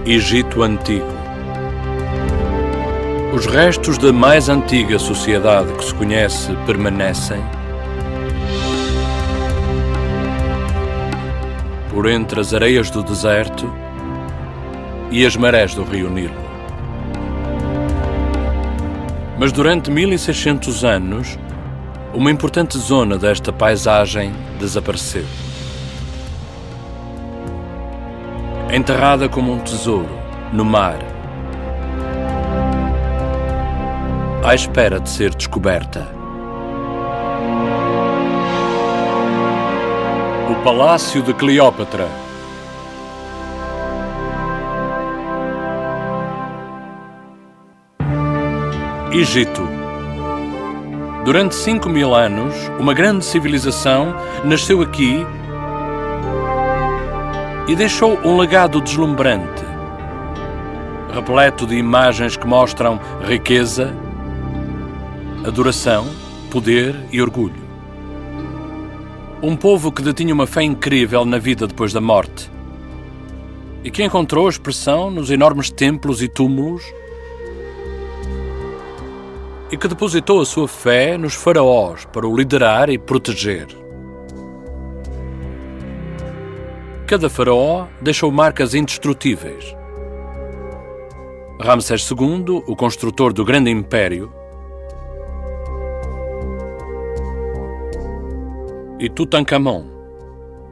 Egito Antigo. Os restos da mais antiga sociedade que se conhece permanecem por entre as areias do deserto e as marés do rio Nilo. Mas durante 1600 anos, uma importante zona desta paisagem desapareceu. Enterrada como um tesouro no mar, à espera de ser descoberta. O Palácio de Cleópatra. Egito. Durante 5.000 anos, uma grande civilização nasceu aqui e deixou um legado deslumbrante, repleto de imagens que mostram riqueza, adoração, poder e orgulho. Um povo que detinha uma fé incrível na vida depois da morte e que encontrou expressão nos enormes templos e túmulos e que depositou a sua fé nos faraós para o liderar e proteger. Cada faraó deixou marcas indestrutíveis. Ramsés II, o construtor do grande império, e Tutankhamon,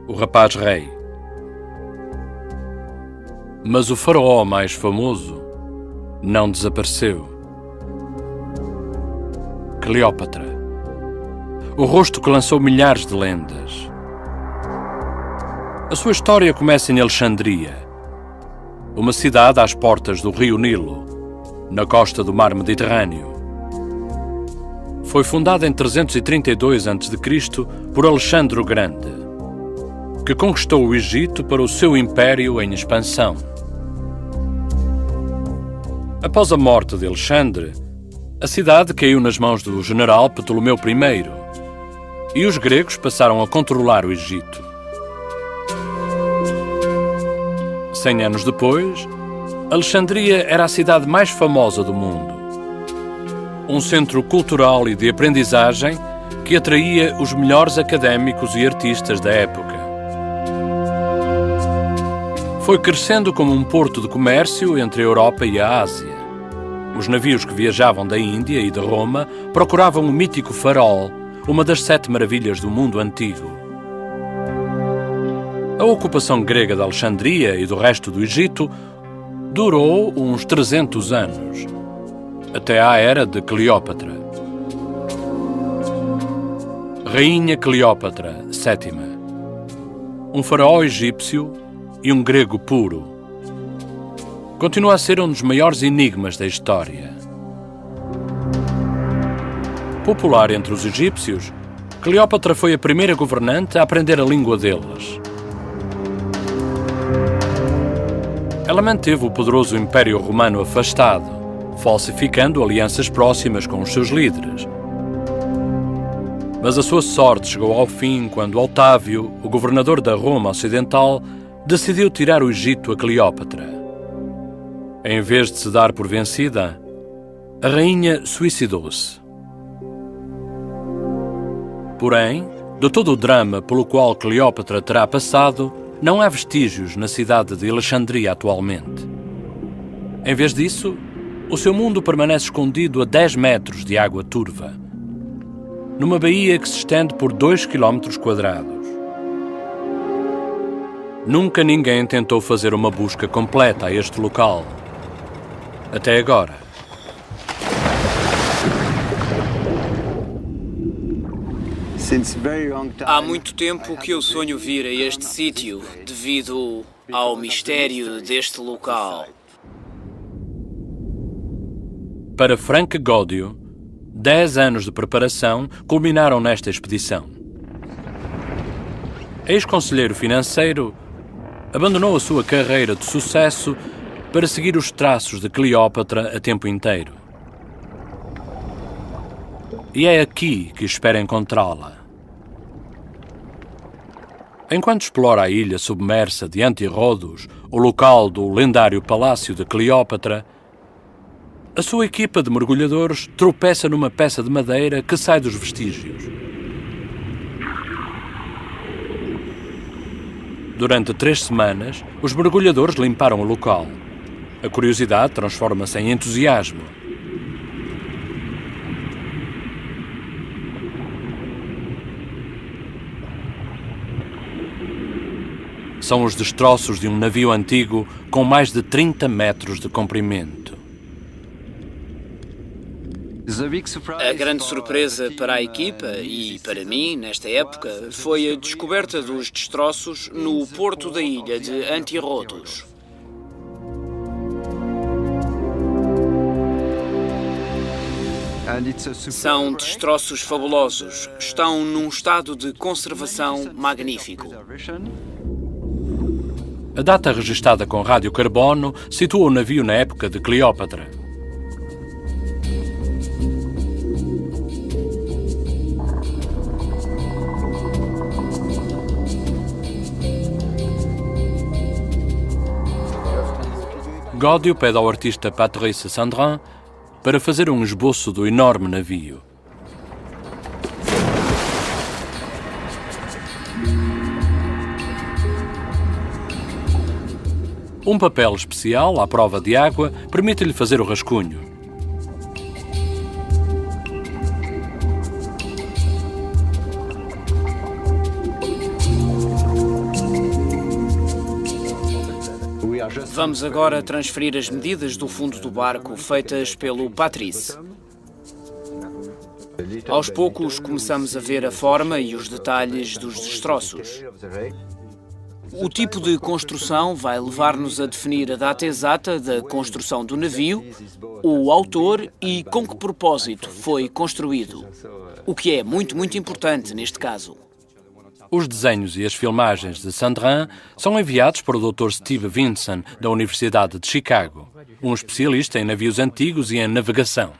o rapaz rei. Mas o faraó mais famoso não desapareceu. Cleópatra, o rosto que lançou milhares de lendas. A sua história começa em Alexandria, uma cidade às portas do rio Nilo, na costa do mar Mediterrâneo. Foi fundada em 332 a.C. por Alexandre o Grande, que conquistou o Egito para o seu império em expansão. Após a morte de Alexandre, a cidade caiu nas mãos do general Ptolomeu I e os gregos passaram a controlar o Egito. 100 anos depois, Alexandria era a cidade mais famosa do mundo. Um centro cultural e de aprendizagem que atraía os melhores académicos e artistas da época. Foi crescendo como um porto de comércio entre a Europa e a Ásia. Os navios que viajavam da Índia e de Roma procuravam o mítico farol, uma das 7 maravilhas do mundo antigo. A ocupação grega de Alexandria e do resto do Egito durou uns 300 anos, até à era de Cleópatra. Rainha Cleópatra VII, um faraó egípcio e um grego puro. Continua a ser um dos maiores enigmas da história. Popular entre os egípcios, Cleópatra foi a primeira governante a aprender a língua deles. Ela manteve o poderoso Império Romano afastado, falsificando alianças próximas com os seus líderes. Mas a sua sorte chegou ao fim quando Otávio, o governador da Roma Ocidental, decidiu tirar o Egito a Cleópatra. Em vez de se dar por vencida, a rainha suicidou-se. Porém, de todo o drama pelo qual Cleópatra terá passado, não há vestígios na cidade de Alexandria atualmente. Em vez disso, o seu mundo permanece escondido a 10 metros de água turva, numa baía que se estende por 2 quilómetros quadrados. Nunca ninguém tentou fazer uma busca completa a este local. Até agora. Há muito tempo que eu sonho vir a este sítio, devido ao mistério deste local. Para Frank Gódio, 10 anos de preparação culminaram nesta expedição. Ex-conselheiro financeiro, abandonou a sua carreira de sucesso para seguir os traços de Cleópatra a tempo inteiro. E é aqui que espera encontrá-la. Enquanto explora a ilha submersa de Antirrodos, o local do lendário Palácio de Cleópatra, a sua equipa de mergulhadores tropeça numa peça de madeira que sai dos vestígios. Durante 3 semanas, os mergulhadores limparam o local. A curiosidade transforma-se em entusiasmo. São os destroços de um navio antigo com mais de 30 metros de comprimento. A grande surpresa para a equipa e para mim, nesta época, foi a descoberta dos destroços no porto da ilha de Antirrodos. São destroços fabulosos. Estão num estado de conservação magnífico. A data registada com radiocarbono situa o navio na época de Cleópatra. Gódio pede ao artista Patrice Sandrin para fazer um esboço do enorme navio. Um papel especial, à prova de água, permite-lhe fazer o rascunho. Vamos agora transferir as medidas do fundo do barco feitas pelo Patrice. Aos poucos começamos a ver a forma e os detalhes dos destroços. O tipo de construção vai levar-nos a definir a data exata da construção do navio, o autor e com que propósito foi construído, o que é muito importante neste caso. Os desenhos e as filmagens de Sandrin são enviados para o Dr. Steve Vinson, da Universidade de Chicago, um especialista em navios antigos e em navegação.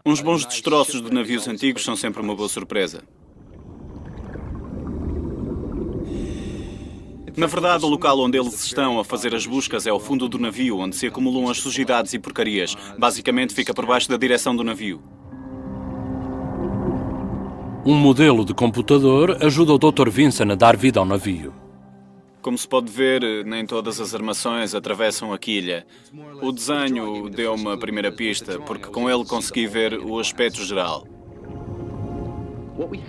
Uns bons destroços de navios antigos são sempre uma boa surpresa. Na verdade, o local onde eles estão a fazer as buscas é o fundo do navio, onde se acumulam as sujidades e porcarias. Basicamente, fica por baixo da direção do navio. Um modelo de computador ajuda o Dr. Vinson a dar vida ao navio. Como se pode ver, nem todas as armações atravessam a quilha. O desenho deu uma primeira pista, porque com ele consegui ver o aspecto geral.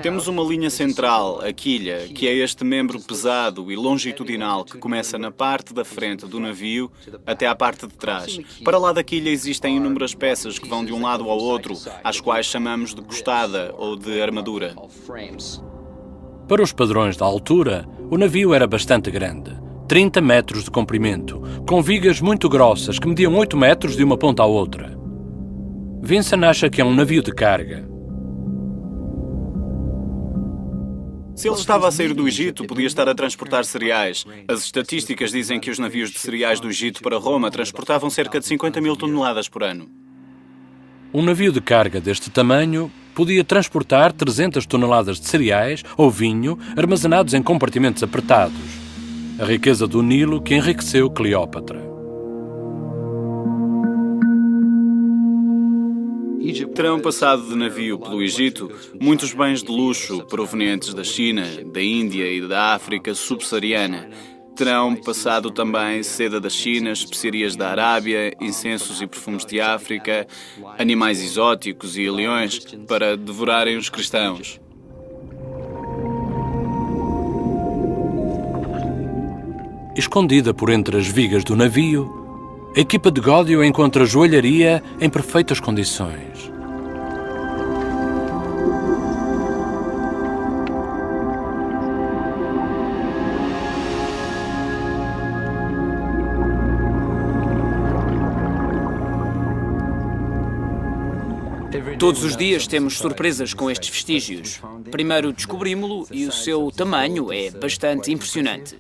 Temos uma linha central, a quilha, que é este membro pesado e longitudinal que começa na parte da frente do navio até à parte de trás. Para lá da quilha existem inúmeras peças que vão de um lado ao outro, às quais chamamos de costada ou de armadura. Para os padrões da altura, o navio era bastante grande, 30 metros de comprimento, com vigas muito grossas que mediam 8 metros de uma ponta à outra. Vinson acha que é um navio de carga. Se ele estava a sair do Egito, podia estar a transportar cereais. As estatísticas dizem que os navios de cereais do Egito para Roma transportavam cerca de 50.000 toneladas por ano. Um navio de carga deste tamanho podia transportar 300 toneladas de cereais ou vinho armazenados em compartimentos apertados. A riqueza do Nilo que enriqueceu Cleópatra. Terão passado de navio pelo Egito muitos bens de luxo provenientes da China, da Índia e da África subsaariana. Terão passado também seda da China, especiarias da Arábia, incensos e perfumes de África, animais exóticos e leões para devorarem os cristãos. Escondida por entre as vigas do navio, a equipa de Gódio encontra joalharia em perfeitas condições. Todos os dias temos surpresas com estes vestígios. Primeiro descobrimos-lo e o seu tamanho é bastante impressionante.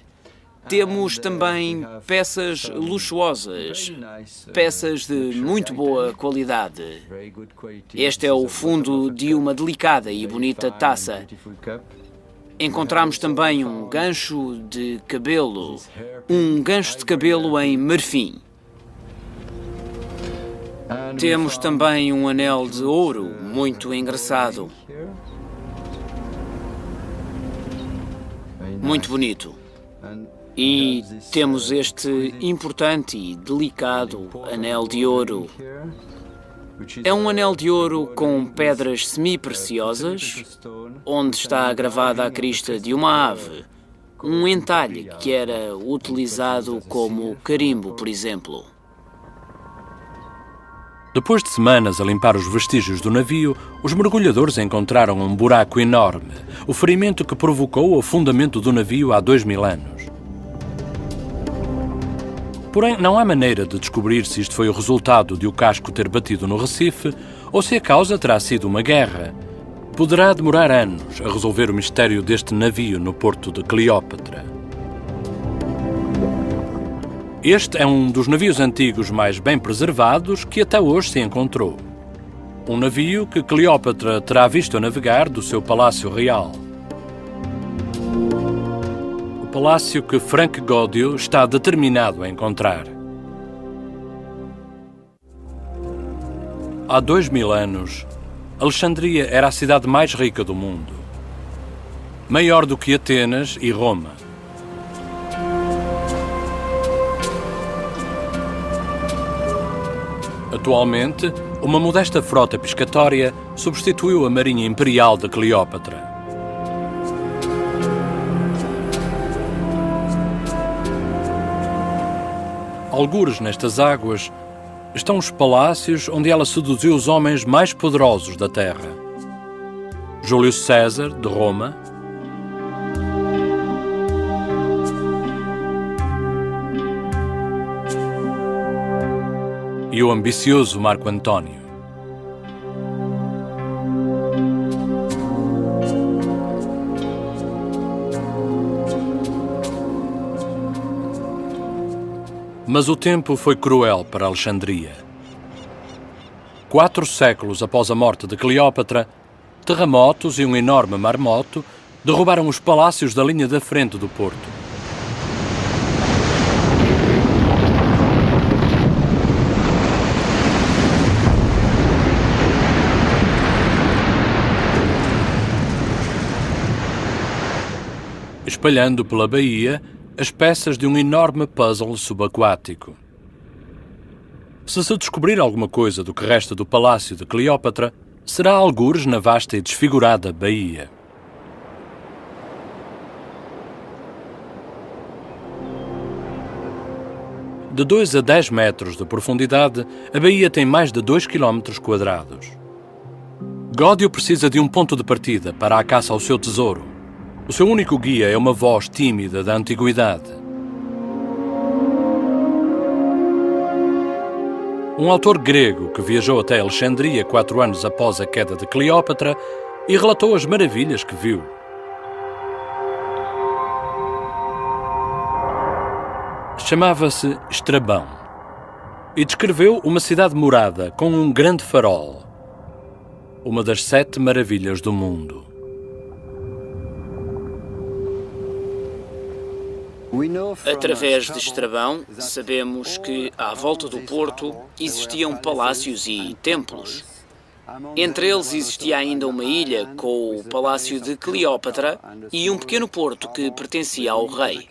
Temos também peças luxuosas, peças de muito boa qualidade. Este é o fundo de uma delicada e bonita taça. encontramos também um gancho de cabelo em marfim. Temos também um anel de ouro muito engraçado. Muito bonito. E temos este importante e delicado anel de ouro. É um anel de ouro com pedras semi-preciosas, onde está gravada a crista de uma ave, um entalhe que era utilizado como carimbo, por exemplo. Depois de semanas a limpar os vestígios do navio, os mergulhadores encontraram um buraco enorme, o ferimento que provocou o afundamento do navio há 2000 anos. Porém, não há maneira de descobrir se isto foi o resultado de o casco ter batido no Recife ou se a causa terá sido uma guerra. Poderá demorar anos a resolver o mistério deste navio no porto de Cleópatra. Este é um dos navios antigos mais bem preservados que até hoje se encontrou. Um navio que Cleópatra terá visto a navegar do seu palácio real. O palácio que Frank Goddio está determinado a encontrar. Há 2000 anos, Alexandria era a cidade mais rica do mundo. Maior do que Atenas e Roma. Atualmente, uma modesta frota pescatória substituiu a Marinha Imperial de Cleópatra. Algures nestas águas estão os palácios onde ela seduziu os homens mais poderosos da terra. Júlio César, de Roma, e o ambicioso Marco Antônio. Mas o tempo foi cruel para Alexandria. 4 séculos após a morte de Cleópatra, terremotos e um enorme maremoto derrubaram os palácios da linha da frente do porto. Espalhando pela baía as peças de um enorme puzzle subaquático. Se se descobrir alguma coisa do que resta do palácio de Cleópatra, será algures na vasta e desfigurada baía. De 2 a 10 metros de profundidade, a baía tem mais de 2 quilómetros quadrados. Goddio precisa de um ponto de partida para a caça ao seu tesouro. O seu único guia é uma voz tímida da antiguidade. Um autor grego que viajou até Alexandria 4 anos após a queda de Cleópatra e relatou as maravilhas que viu. Chamava-se Estrabão e descreveu uma cidade morada com um grande farol, uma das 7 maravilhas do mundo. Através de Estrabão, sabemos que, à volta do porto, existiam palácios e templos. Entre eles existia ainda uma ilha com o palácio de Cleópatra e um pequeno porto que pertencia ao rei.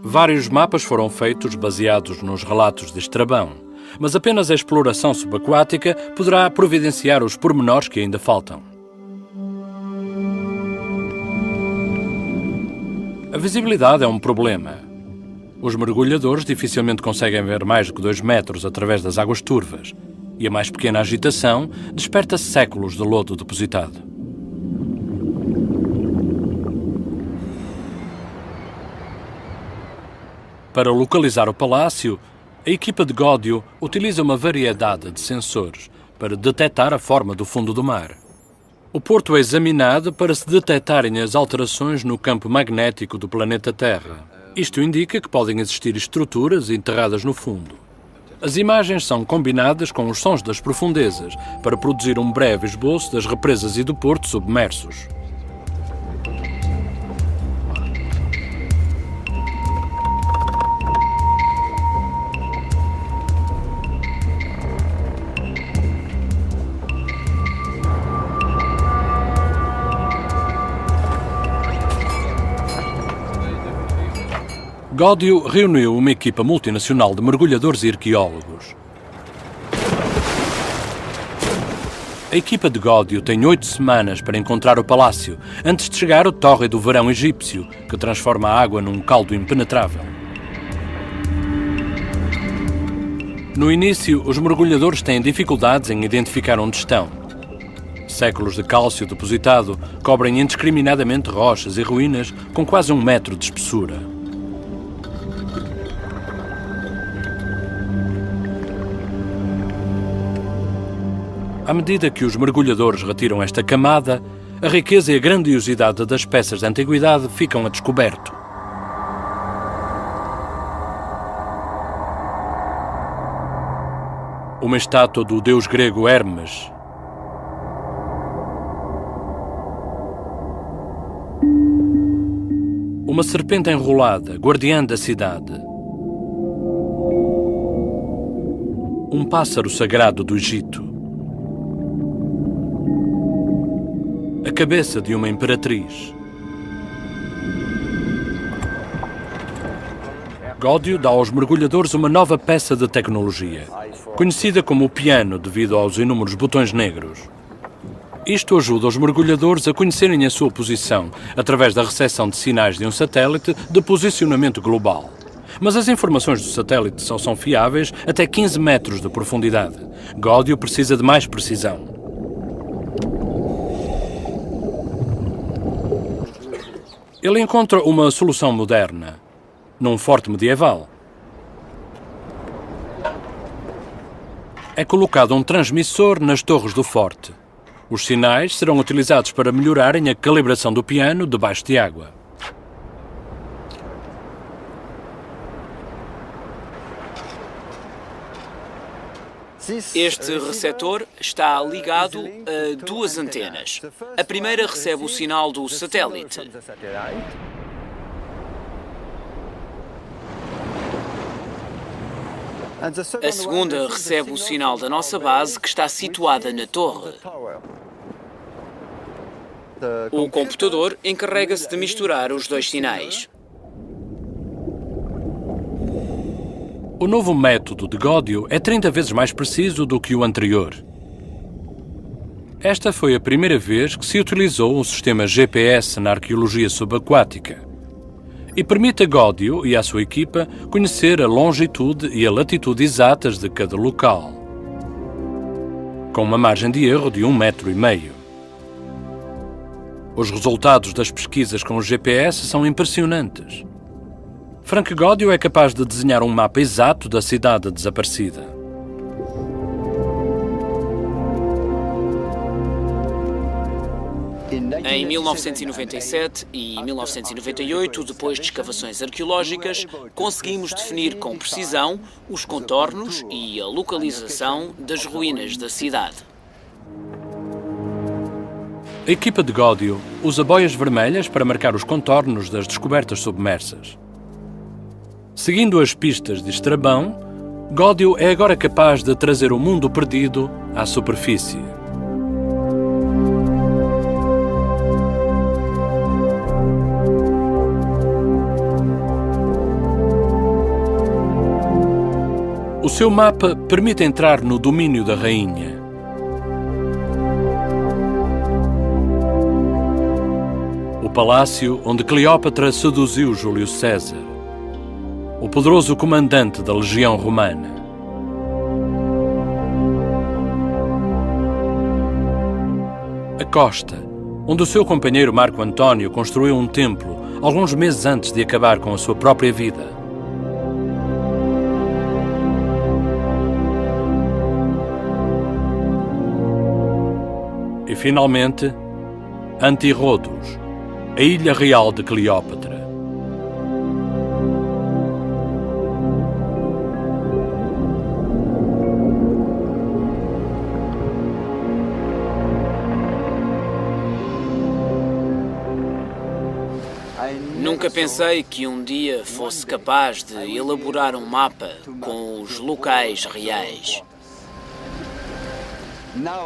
Vários mapas foram feitos baseados nos relatos de Estrabão, mas apenas a exploração subaquática poderá providenciar os pormenores que ainda faltam. A visibilidade é um problema. Os mergulhadores dificilmente conseguem ver mais do que 2 metros através das águas turvas, e a mais pequena agitação desperta séculos de lodo depositado. Para localizar o palácio, a equipa de Goddio utiliza uma variedade de sensores para detectar a forma do fundo do mar. O porto é examinado para se detectarem as alterações no campo magnético do planeta Terra. Isto indica que podem existir estruturas enterradas no fundo. As imagens são combinadas com os sons das profundezas para produzir um breve esboço das represas e do porto submersos. Gódio reuniu uma equipa multinacional de mergulhadores e arqueólogos. A equipa de Gódio tem 8 semanas para encontrar o palácio, antes de chegar o torre do verão egípcio, que transforma a água num caldo impenetrável. No início, os mergulhadores têm dificuldades em identificar onde estão. Séculos de cálcio depositado cobrem indiscriminadamente rochas e ruínas com quase 1 metro de espessura. À medida que os mergulhadores retiram esta camada, a riqueza e a grandiosidade das peças da antiguidade ficam a descoberto. Uma estátua do deus grego Hermes. Uma serpente enrolada, guardiã da cidade. Um pássaro sagrado do Egito. A cabeça de uma imperatriz. Gódio dá aos mergulhadores uma nova peça de tecnologia, conhecida como o piano devido aos inúmeros botões negros. Isto ajuda os mergulhadores a conhecerem a sua posição através da recepção de sinais de um satélite de posicionamento global. Mas as informações do satélite só são fiáveis até 15 metros de profundidade. Gódio precisa de mais precisão. Ele encontra uma solução moderna, num forte medieval. É colocado um transmissor nas torres do forte. Os sinais serão utilizados para melhorarem a calibração do piano debaixo de água. Este receptor está ligado a 2 antenas. A primeira recebe o sinal do satélite. A segunda recebe o sinal da nossa base, que está situada na torre. O computador encarrega-se de misturar os 2 sinais. O novo método de Gódio é 30 vezes mais preciso do que o anterior. Esta foi a primeira vez que se utilizou um sistema GPS na arqueologia subaquática e permite a Gódio e à sua equipa conhecer a longitude e a latitude exatas de cada local, com uma margem de erro de 1,5 metro. Os resultados das pesquisas com o GPS são impressionantes. Frank Gódio é capaz de desenhar um mapa exato da cidade desaparecida. Em 1997 e 1998, depois de escavações arqueológicas, conseguimos definir com precisão os contornos e a localização das ruínas da cidade. A equipa de Gódio usa boias vermelhas para marcar os contornos das descobertas submersas. Seguindo as pistas de Estrabão, Gódio é agora capaz de trazer o mundo perdido à superfície. O seu mapa permite entrar no domínio da rainha. O palácio onde Cleópatra seduziu Júlio César. O poderoso comandante da legião romana. A costa, onde o seu companheiro Marco Antônio construiu um templo alguns meses antes de acabar com a sua própria vida. E, finalmente, Antirrodos, a ilha real de Cleópatra. Nunca pensei que um dia fosse capaz de elaborar um mapa com os locais reais.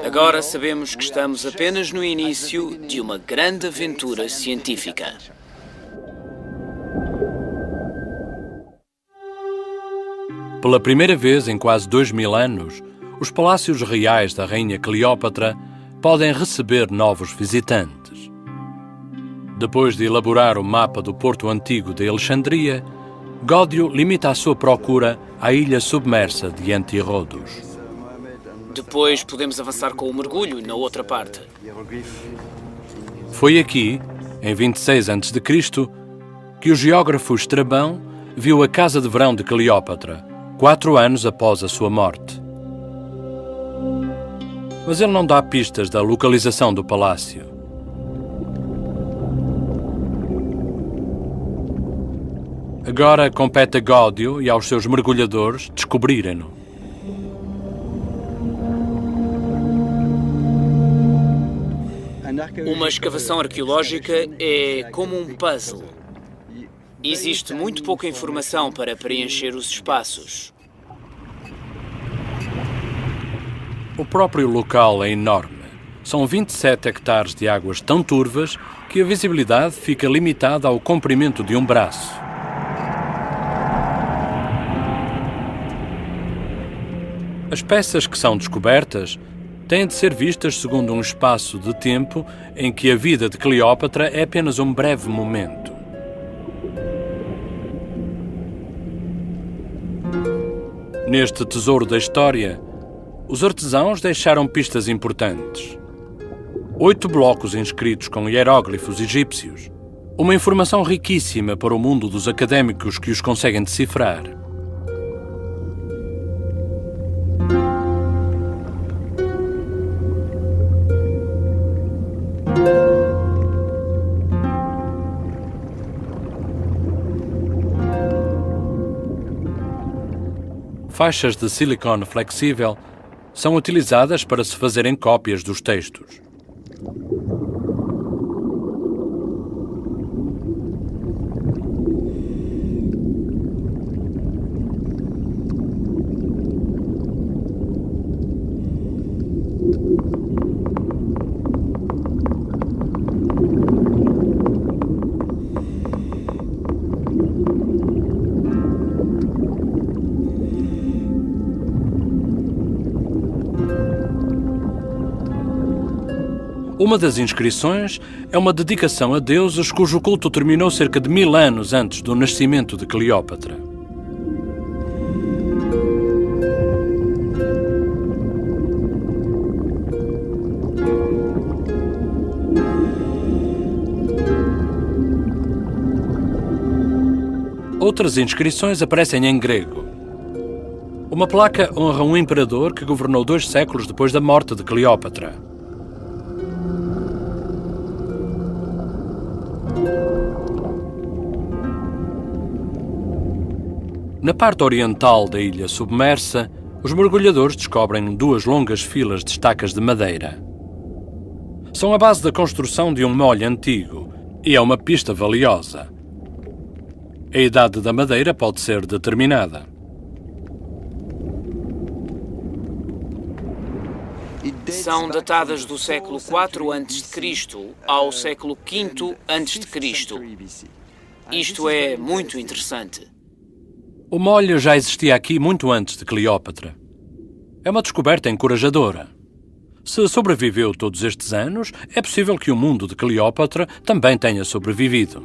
Agora sabemos que estamos apenas no início de uma grande aventura científica. Pela primeira vez em quase 2000 anos, os palácios reais da rainha Cleópatra podem receber novos visitantes. Depois de elaborar o mapa do Porto Antigo de Alexandria, Gódio limita a sua procura à ilha submersa de Antirrodos. Depois podemos avançar com o mergulho na outra parte. Foi aqui, em 26 a.C., que o geógrafo Estrabão viu a casa de verão de Cleópatra, 4 anos após a sua morte. Mas ele não dá pistas da localização do palácio. Agora compete a Gódio e aos seus mergulhadores descobrirem-no. Uma escavação arqueológica é como um puzzle. Existe muito pouca informação para preencher os espaços. O próprio local é enorme. São 27 hectares de águas tão turvas que a visibilidade fica limitada ao comprimento de um braço. As peças que são descobertas têm de ser vistas segundo um espaço de tempo em que a vida de Cleópatra é apenas um breve momento. Neste tesouro da história, os artesãos deixaram pistas importantes. 8 blocos inscritos com hieróglifos egípcios. Uma informação riquíssima para o mundo dos académicos que os conseguem decifrar. Faixas de silicone flexível são utilizadas para se fazerem cópias dos textos. Uma das inscrições é uma dedicação a deuses cujo culto terminou cerca de 1000 anos antes do nascimento de Cleópatra. Outras inscrições aparecem em grego. Uma placa honra um imperador que governou 2 séculos depois da morte de Cleópatra. Na parte oriental da ilha submersa, os mergulhadores descobrem 2 longas filas de estacas de madeira. São a base da construção de um molho antigo e é uma pista valiosa. A idade da madeira pode ser determinada. São datadas do século IV a.C. ao século V a.C. Isto é muito interessante. O molho já existia aqui muito antes de Cleópatra. É uma descoberta encorajadora. Se sobreviveu todos estes anos, é possível que o mundo de Cleópatra também tenha sobrevivido.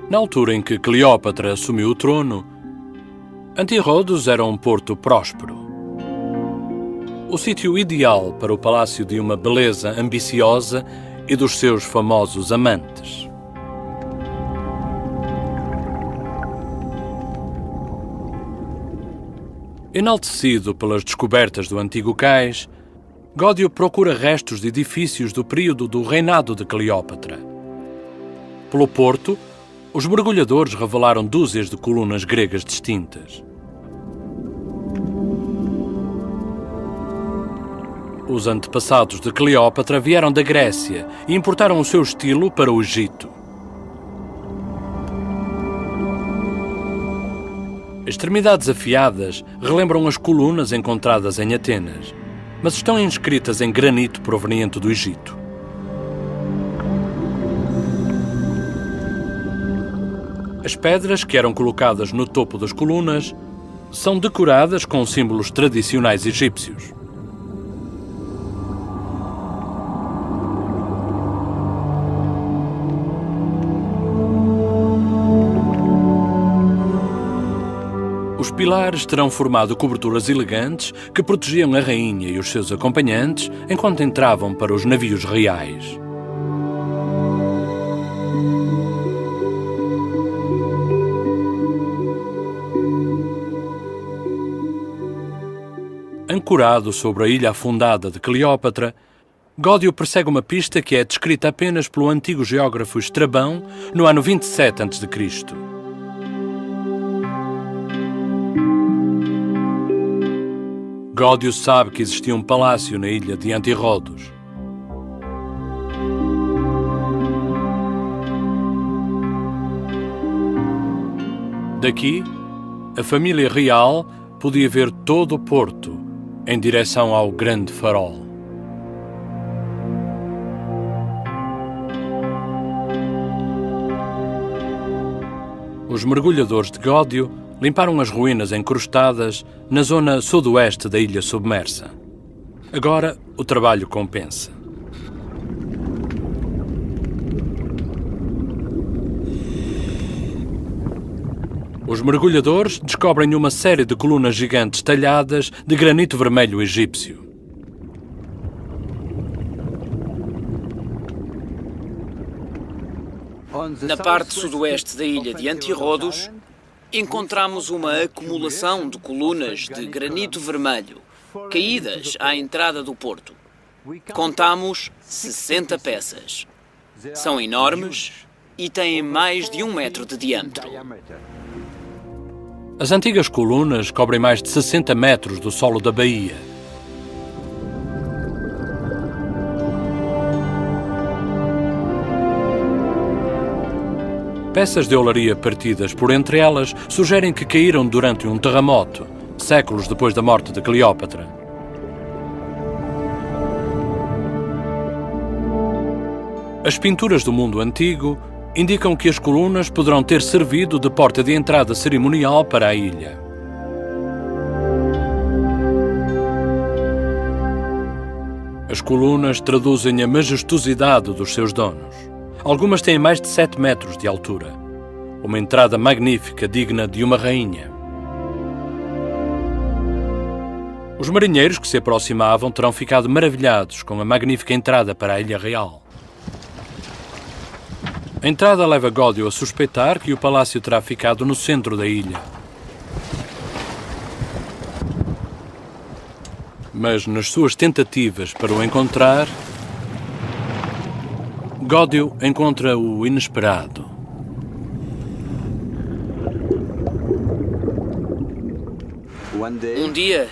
Na altura em que Cleópatra assumiu o trono, Antirrodos era um porto próspero. O sítio ideal para o palácio de uma beleza ambiciosa e dos seus famosos amantes. Enaltecido pelas descobertas do antigo cais, Gódio procura restos de edifícios do período do reinado de Cleópatra. Pelo porto, os mergulhadores revelaram dúzias de colunas gregas distintas. Os antepassados de Cleópatra vieram da Grécia e importaram o seu estilo para o Egito. Extremidades afiadas relembram as colunas encontradas em Atenas, mas estão inscritas em granito proveniente do Egito. As pedras que eram colocadas no topo das colunas são decoradas com símbolos tradicionais egípcios. Os pilares terão formado coberturas elegantes que protegiam a rainha e os seus acompanhantes enquanto entravam para os navios reais. Ancorado sobre a ilha afundada de Cleópatra, Gódio persegue uma pista que é descrita apenas pelo antigo geógrafo Estrabão no ano 27 a.C. Gódio sabe que existia um palácio na ilha de Antirrodos. Daqui, a família real podia ver todo o porto em direção ao Grande Farol. Os mergulhadores de Gódio limparam as ruínas encrustadas na zona sudoeste da ilha submersa. Agora, o trabalho compensa. Os mergulhadores descobrem uma série de colunas gigantes talhadas de granito vermelho egípcio. Na parte sudoeste da ilha de Antirrodos, encontramos uma acumulação de colunas de granito vermelho, caídas à entrada do porto. Contamos 60 peças. São enormes e têm mais de 1 metro de diâmetro. As antigas colunas cobrem mais de 60 metros do solo da baía. Peças de olaria partidas por entre elas sugerem que caíram durante um terremoto, séculos depois da morte de Cleópatra. As pinturas do mundo antigo indicam que as colunas poderão ter servido de porta de entrada cerimonial para a ilha. As colunas traduzem a majestosidade dos seus donos. Algumas têm mais de 7 metros de altura. Uma entrada magnífica, digna de uma rainha. Os marinheiros que se aproximavam terão ficado maravilhados com a magnífica entrada para a Ilha Real. A entrada leva Gódio a suspeitar que o palácio terá ficado no centro da ilha. Mas nas suas tentativas para o encontrar, Gódio encontra o inesperado. Um dia,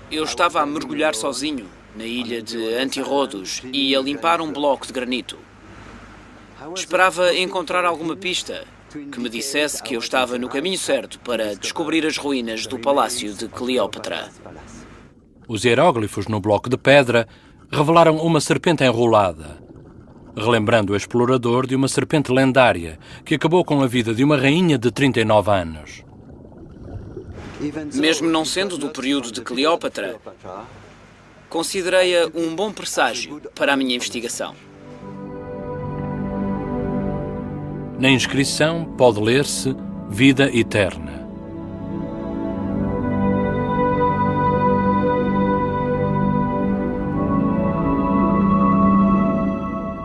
eu estava a mergulhar sozinho na ilha de Antirrodos e a limpar um bloco de granito. Esperava encontrar alguma pista que me dissesse que eu estava no caminho certo para descobrir as ruínas do palácio de Cleópatra. Os hieróglifos no bloco de pedra revelaram uma serpente enrolada, relembrando o explorador de uma serpente lendária que acabou com a vida de uma rainha de 39 anos. Mesmo não sendo do período de Cleópatra, considerei-a um bom presságio para a minha investigação. Na inscrição pode ler-se Vida Eterna.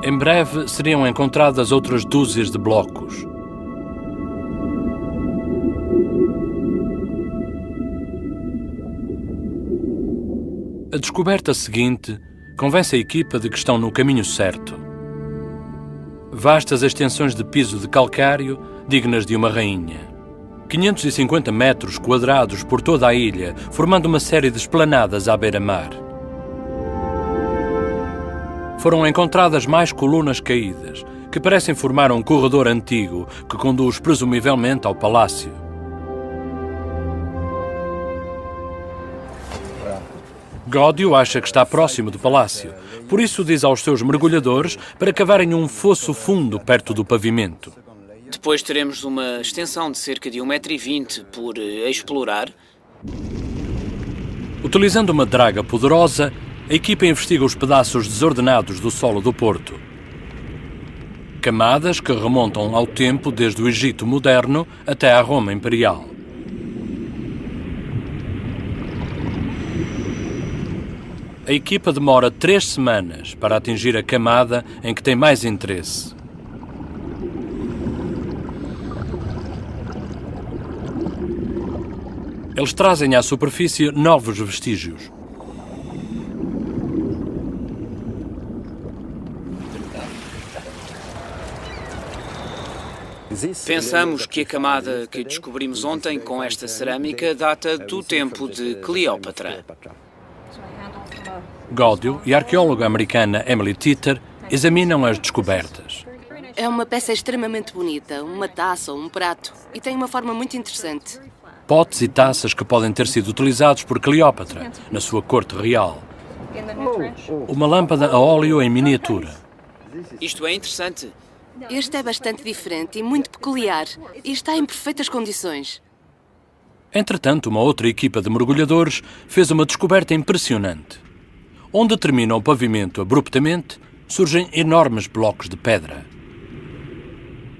Em breve seriam encontradas outras dúzias de blocos. A descoberta seguinte convence a equipa de que estão no caminho certo. Vastas extensões de piso de calcário dignas de uma rainha. 550 metros quadrados por toda a ilha, formando uma série de esplanadas à beira-mar. Foram encontradas mais colunas caídas, que parecem formar um corredor antigo que conduz presumivelmente ao palácio. Gódio acha que está próximo do palácio, por isso diz aos seus mergulhadores para cavarem um fosso fundo perto do pavimento. Depois teremos uma extensão de cerca de 1,20 m por explorar. Utilizando uma draga poderosa, a equipa investiga os pedaços desordenados do solo do porto. Camadas que remontam ao tempo desde o Egito moderno até à Roma imperial. A equipa demora 3 semanas para atingir a camada em que tem mais interesse. Eles trazem à superfície novos vestígios. Pensamos que a camada que descobrimos ontem com esta cerâmica data do tempo de Cleópatra. Gódio e a arqueóloga americana Emily Teeter examinam as descobertas. É uma peça extremamente bonita, uma taça ou um prato, e tem uma forma muito interessante. Potes e taças que podem ter sido utilizados por Cleópatra na sua corte real. Uma lâmpada a óleo em miniatura. Isto é interessante. Este é bastante diferente e muito peculiar, e está em perfeitas condições. Entretanto, uma outra equipa de mergulhadores fez uma descoberta impressionante. Onde termina o pavimento abruptamente, surgem enormes blocos de pedra.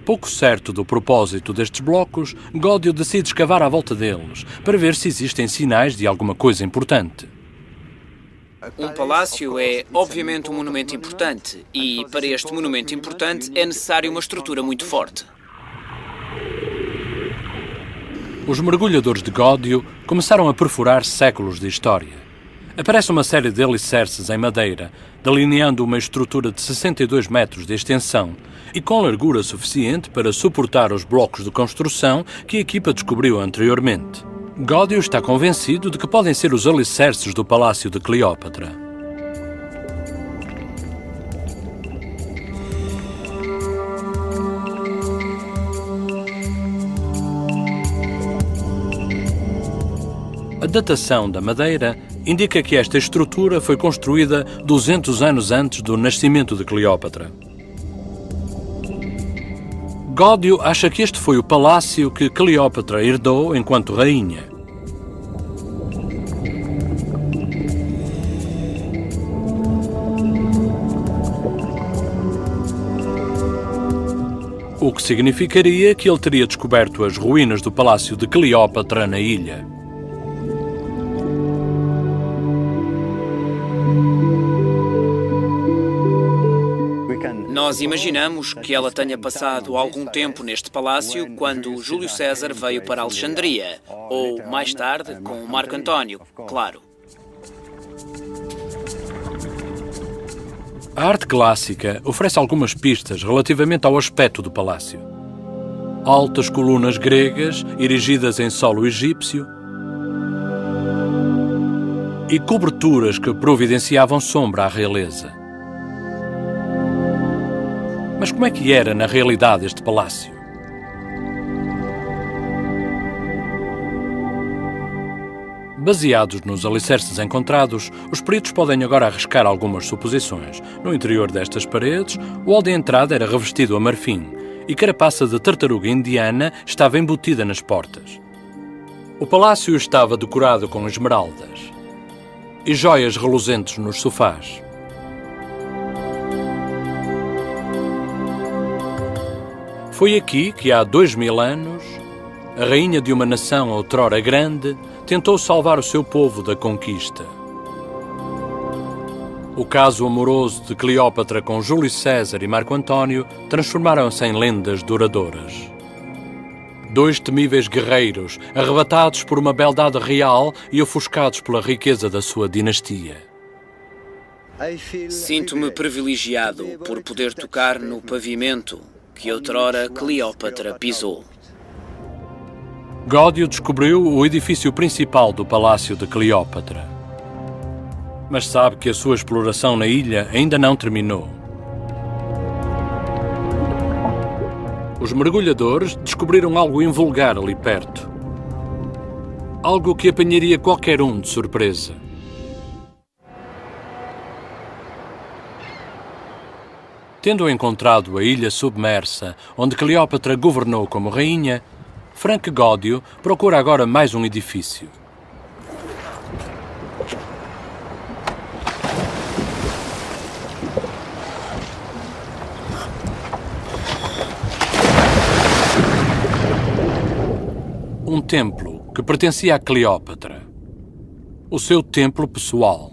Pouco certo do propósito destes blocos, Gódio decide escavar à volta deles, para ver se existem sinais de alguma coisa importante. Um palácio é, obviamente, um monumento importante, e para este monumento importante é necessário uma estrutura muito forte. Os mergulhadores de Gódio começaram a perfurar séculos de história. Aparece uma série de alicerces em madeira, delineando uma estrutura de 62 metros de extensão e com largura suficiente para suportar os blocos de construção que a equipa descobriu anteriormente. Gódio está convencido de que podem ser os alicerces do Palácio de Cleópatra. A datação da madeira indica que esta estrutura foi construída 200 anos antes do nascimento de Cleópatra. Gódio acha que este foi o palácio que Cleópatra herdou enquanto rainha. O que significaria que ele teria descoberto as ruínas do palácio de Cleópatra na ilha. Nós imaginamos que ela tenha passado algum tempo neste palácio quando Júlio César veio para Alexandria, ou mais tarde com Marco António, claro. A arte clássica oferece algumas pistas relativamente ao aspecto do palácio. Altas colunas gregas erigidas em solo egípcio e coberturas que providenciavam sombra à realeza. Mas como é que era, na realidade, este palácio? Baseados nos alicerces encontrados, os peritos podem agora arriscar algumas suposições. No interior destas paredes, o hall de entrada era revestido a marfim e carapaça de tartaruga indiana estava embutida nas portas. O palácio estava decorado com esmeraldas e joias reluzentes nos sofás. Foi aqui que, há 2000 anos, a rainha de uma nação outrora grande tentou salvar o seu povo da conquista. O caso amoroso de Cleópatra com Júlio César e Marco António transformaram-se em lendas duradouras. 2 temíveis guerreiros, arrebatados por uma beldade real e ofuscados pela riqueza da sua dinastia. Sinto-me privilegiado por poder tocar no pavimento que outrora Cleópatra pisou. Gódio descobriu o edifício principal do Palácio de Cleópatra. Mas sabe que a sua exploração na ilha ainda não terminou. Os mergulhadores descobriram algo invulgar ali perto. Algo que apanharia qualquer um de surpresa. Tendo encontrado a ilha submersa, onde Cleópatra governou como rainha, Frank Gódio procura agora mais um edifício. Um templo que pertencia a Cleópatra. O seu templo pessoal.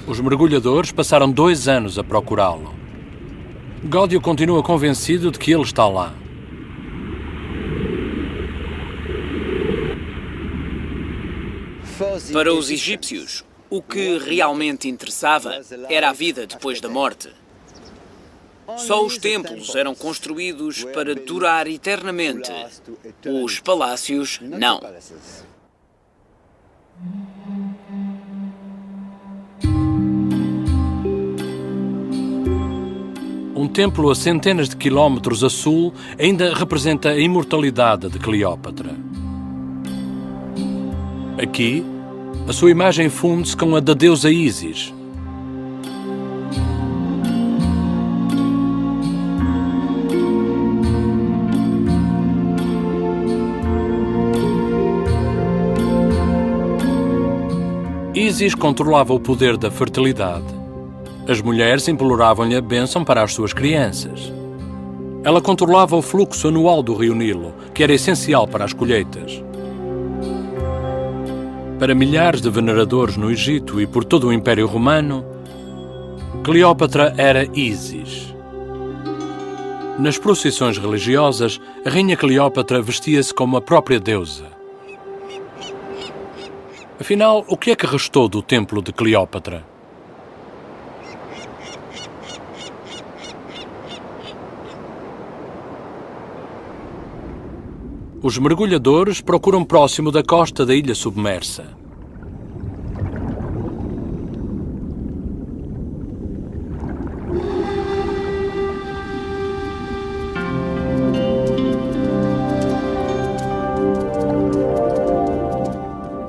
Os mergulhadores passaram 2 anos a procurá-lo. Gódio continua convencido de que ele está lá. Para os egípcios, o que realmente interessava era a vida depois da morte. Só os templos eram construídos para durar eternamente. Os palácios, não. Um templo a centenas de quilómetros a sul ainda representa a imortalidade de Cleópatra. Aqui, a sua imagem funde-se com a da deusa Ísis. Ísis controlava o poder da fertilidade. As mulheres imploravam-lhe a bênção para as suas crianças. Ela controlava o fluxo anual do rio Nilo, que era essencial para as colheitas. Para milhares de veneradores no Egito e por todo o Império Romano, Cleópatra era Ísis. Nas procissões religiosas, a rainha Cleópatra vestia-se como a própria deusa. Afinal, o que é que restou do templo de Cleópatra? Os mergulhadores procuram próximo da costa da ilha submersa.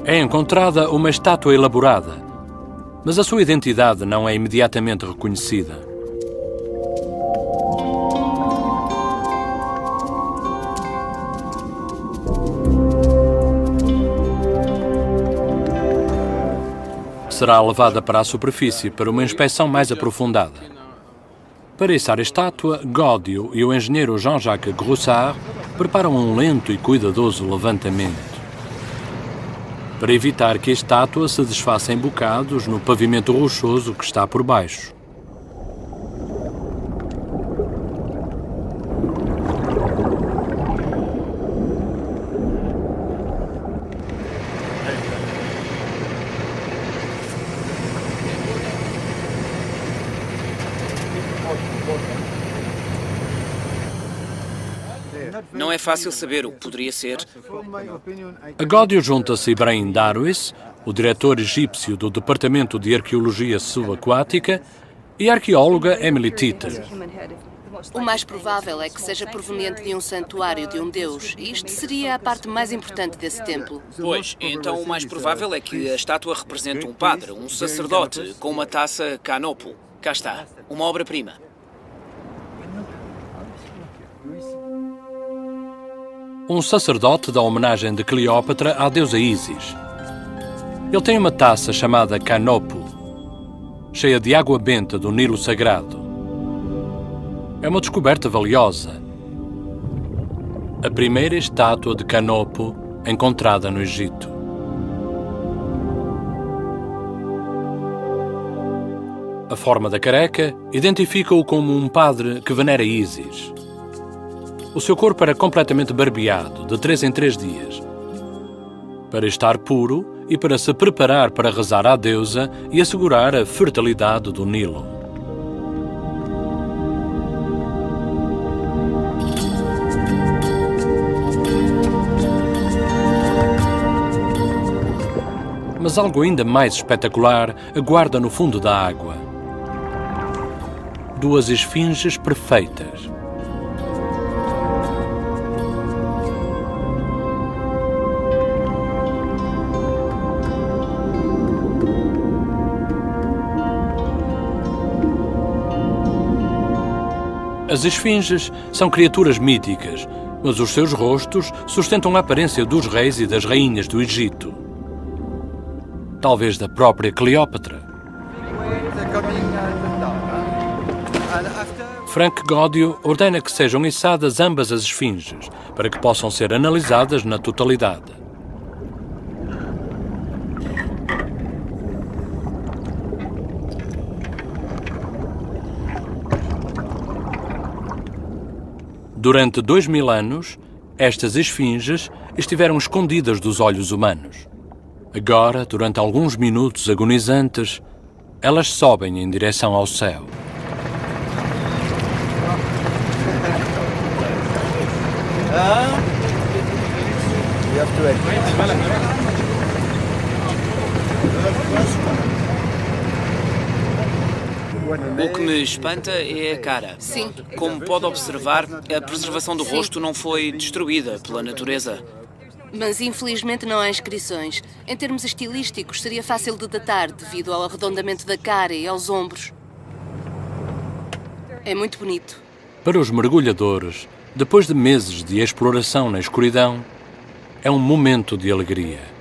É encontrada uma estátua elaborada, mas a sua identidade não é imediatamente reconhecida. Será levada para a superfície para uma inspeção mais aprofundada. Para içar a estátua, Gódio e o engenheiro Jean-Jacques Groussard preparam um lento e cuidadoso levantamento. Para evitar que a estátua se desfaça em bocados no pavimento rochoso que está por baixo. Não é fácil saber o que poderia ser. A Gódio junta-se Ibrahim Darwis, o diretor egípcio do Departamento de Arqueologia Subaquática, e a arqueóloga Emily Teeter. O mais provável é que seja proveniente de um santuário de um deus, e isto seria a parte mais importante desse templo. Pois, então o mais provável é que a estátua represente um padre, um sacerdote, com uma taça canopo. Cá está, uma obra-prima. Um sacerdote dá homenagem de Cleópatra à deusa Ísis. Ele tem uma taça chamada canopo, cheia de água benta do Nilo Sagrado. É uma descoberta valiosa. A primeira estátua de canopo encontrada no Egito. A forma da careca identifica-o como um padre que venera Ísis. O seu corpo era completamente barbeado, de 3 em 3 dias, para estar puro e para se preparar para rezar à deusa e assegurar a fertilidade do Nilo. Mas algo ainda mais espetacular aguarda no fundo da água. 2 esfinges perfeitas. As esfinges são criaturas míticas, mas os seus rostos sustentam a aparência dos reis e das rainhas do Egito. Talvez da própria Cleópatra. Frank Godio ordena que sejam içadas ambas as esfinges, para que possam ser analisadas na totalidade. Durante 2000 anos, estas esfinges estiveram escondidas dos olhos humanos. Agora, durante alguns minutos agonizantes, elas sobem em direção ao céu. O que me espanta é a cara. Sim. Como pode observar, a preservação do rosto não foi destruída pela natureza. Mas infelizmente não há inscrições. Em termos estilísticos, seria fácil de datar devido ao arredondamento da cara e aos ombros. É muito bonito. Para os mergulhadores, depois de meses de exploração na escuridão, é um momento de alegria.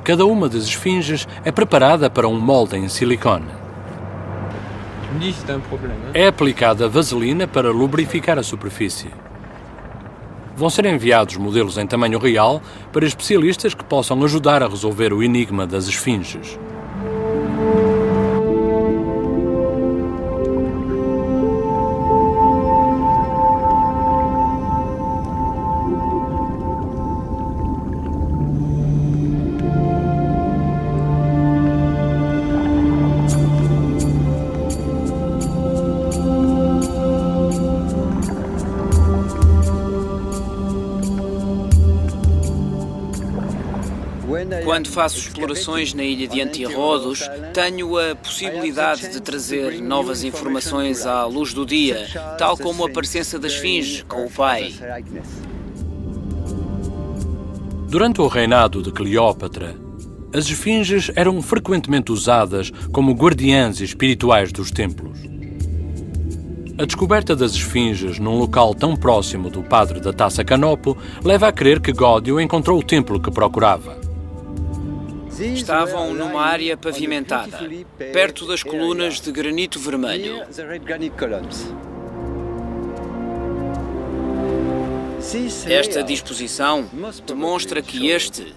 Cada uma das esfinges é preparada para um molde em silicone. É aplicada vaselina para lubrificar a superfície. Vão ser enviados modelos em tamanho real para especialistas que possam ajudar a resolver o enigma das esfinges. Quando faço explorações na ilha de Antirrodos, tenho a possibilidade de trazer novas informações à luz do dia, tal como a presença da esfinge com o pai. Durante o reinado de Cleópatra, as esfinges eram frequentemente usadas como guardiãs espirituais dos templos. A descoberta das esfinges num local tão próximo do padre da Taça Canopo leva a crer que Godio encontrou o templo que procurava. Estavam numa área pavimentada, perto das colunas de granito vermelho. Esta disposição demonstra que este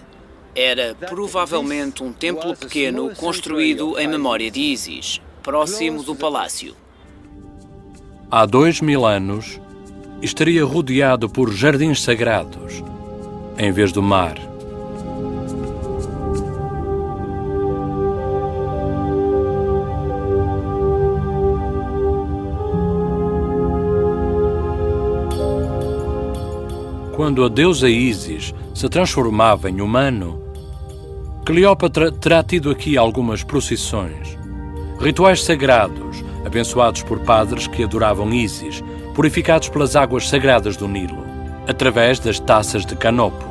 era provavelmente um templo pequeno construído em memória de Ísis, próximo do palácio. Há 2000 anos, estaria rodeado por jardins sagrados, em vez do mar. Quando a deusa Ísis se transformava em humano, Cleópatra terá tido aqui algumas procissões, rituais sagrados, abençoados por padres que adoravam Ísis, purificados pelas águas sagradas do Nilo, através das taças de Canopo.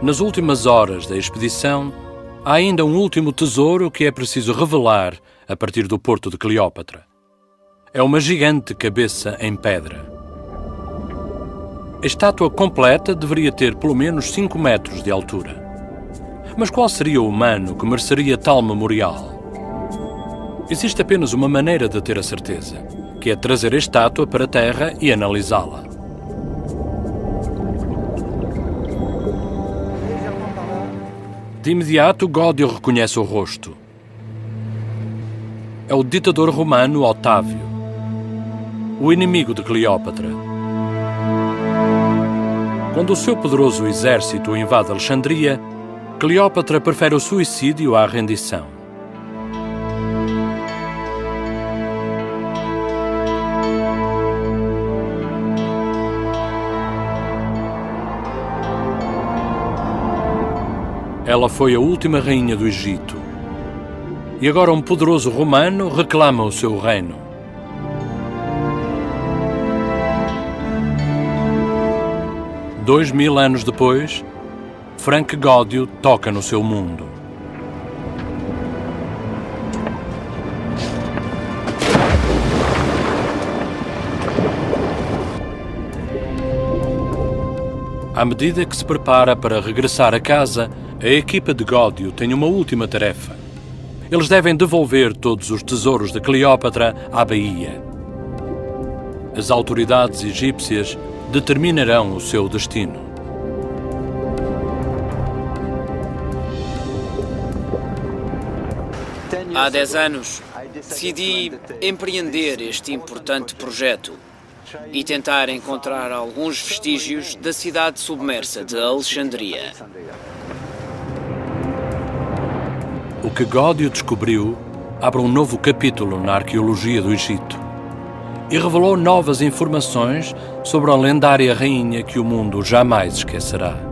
Nas últimas horas da expedição, há ainda um último tesouro que é preciso revelar a partir do porto de Cleópatra. É uma gigante cabeça em pedra. A estátua completa deveria ter pelo menos 5 metros de altura. Mas qual seria o humano que mereceria tal memorial? Existe apenas uma maneira de ter a certeza, que é trazer a estátua para a terra e analisá-la. De imediato, Godio reconhece o rosto. É o ditador romano Otávio, o inimigo de Cleópatra. Quando o seu poderoso exército invade Alexandria, Cleópatra prefere o suicídio à rendição. Ela foi a última rainha do Egito. E agora um poderoso romano reclama o seu reino. Dois 2000 anos depois, Frank Godio toca no seu mundo. À medida que se prepara para regressar a casa, a equipa de Gódio tem uma última tarefa. Eles devem devolver todos os tesouros de Cleópatra à baía. As autoridades egípcias determinarão o seu destino. Há 10 anos, decidi empreender este importante projeto e tentar encontrar alguns vestígios da cidade submersa de Alexandria. O que Gódio descobriu abre um novo capítulo na arqueologia do Egito e revelou novas informações sobre a lendária rainha que o mundo jamais esquecerá.